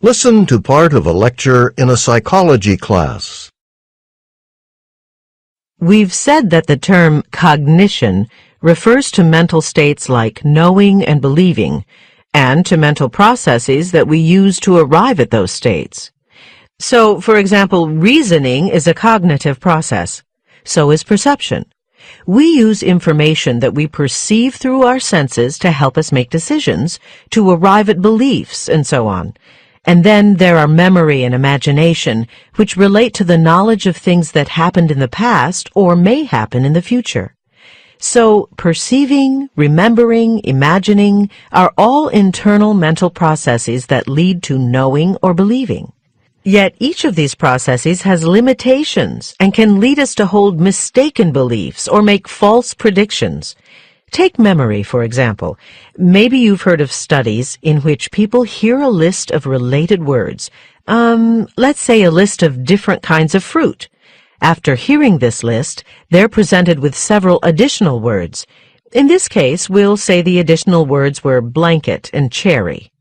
Listen to part of a lecture in a psychology class. We've said that the term cognition refers to mental states like knowing and believing, and to mental processes that we use to arrive at those states. So, for example, reasoning is a cognitive process. So is perception. We use information that we perceive through our senses to help us make decisions, to arrive at beliefs, and so on. And then there are memory and imagination, which relate to the knowledge of things that happened in the past or may happen in the future. So, perceiving, remembering, imagining are all internal mental processes that lead to knowing or believing. Yet each of these processes has limitations and can lead us to hold mistaken beliefs or make false predictions. Take memory, for example. Maybe you've heard of studies in which people hear a list of related words. Let's say a list of different kinds of fruit. After hearing this list, they're presented with several additional words. In this case, we'll say the additional words were blanket and cherry.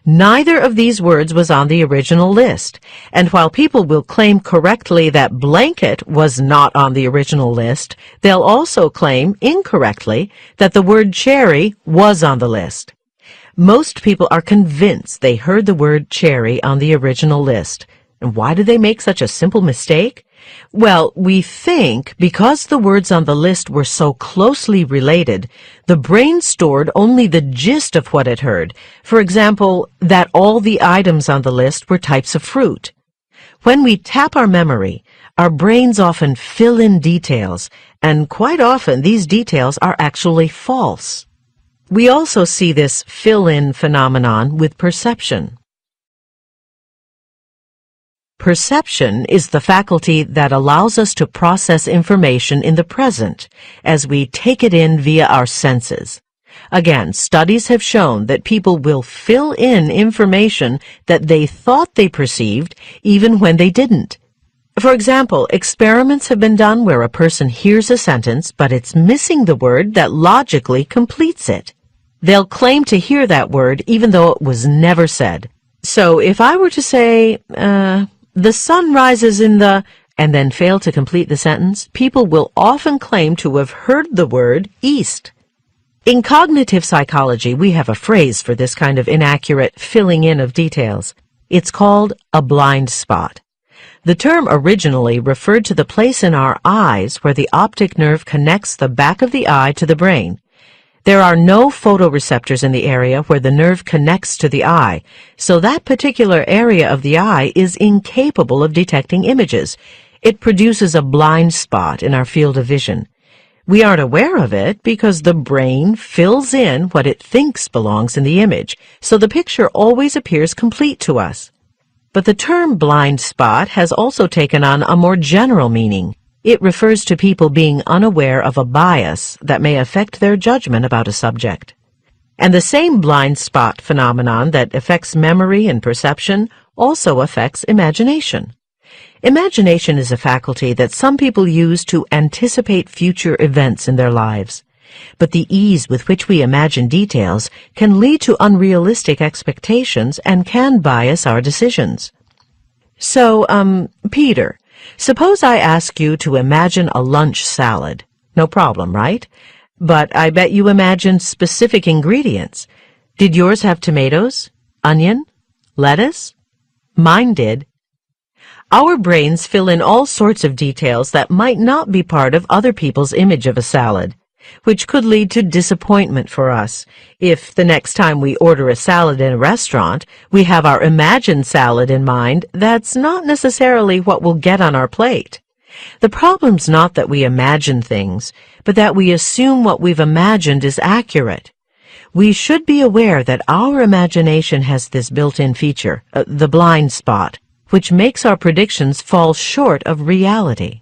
Neither of these words was on the original list, and while people will claim correctly that blanket was not on the original list, they'll also claim incorrectly that the word cherry was on the list. Most people are convinced they heard the word cherry on the original list. And why do they make such a simple mistake? Well, we think because the words on the list were so closely related, the brain stored only the gist of what it heard. For example, that all the items on the list were types of fruit. When we tap our memory, our brains often fill in details, and quite often these details are actually false. We also see this fill-in phenomenon with perception. Perception is the faculty that allows us to process information in the present as we take it in via our senses. Again, studies have shown that people will fill in information that they thought they perceived even when they didn't. For example, experiments have been done where a person hears a sentence, but it's missing the word that logically completes it. They'll claim to hear that word even though it was never said. So if I were to say, the sun rises in the, and then fail to complete the sentence, people will often claim to have heard the word east. In cognitive psychology, we have a phrase for this kind of inaccurate filling in of details. It's called a blind spot. The term originally referred to the place in our eyes where the optic nerve connects the back of the eye to the brain. There are no photoreceptors in the area where the nerve connects to the eye, so that particular area of the eye is incapable of detecting images. It produces a blind spot in our field of vision. We aren't aware of it because the brain fills in what it thinks belongs in the image, so the picture always appears complete to us. But the term blind spot has also taken on a more general meaning. It refers to people being unaware of a bias that may affect their judgment about a subject. And the same blind spot phenomenon that affects memory and perception also affects imagination. Imagination is a faculty that some people use to anticipate future events in their lives. But the ease with which we imagine details can lead to unrealistic expectations and can bias our decisions. So, Peter, suppose I ask you to imagine a lunch salad. No problem, right? But I bet you imagined specific ingredients. Did yours have tomatoes, onion, lettuce? Mine did. Our brains fill in all sorts of details that might not be part of other people's image of a salad, which could lead to disappointment for us. If the next time we order a salad in a restaurant, we have our imagined salad in mind, that's not necessarily what we'll get on our plate. The problem's not that we imagine things, but that we assume what we've imagined is accurate. We should be aware that our imagination has this built-in feature, the blind spot, which makes our predictions fall short of reality.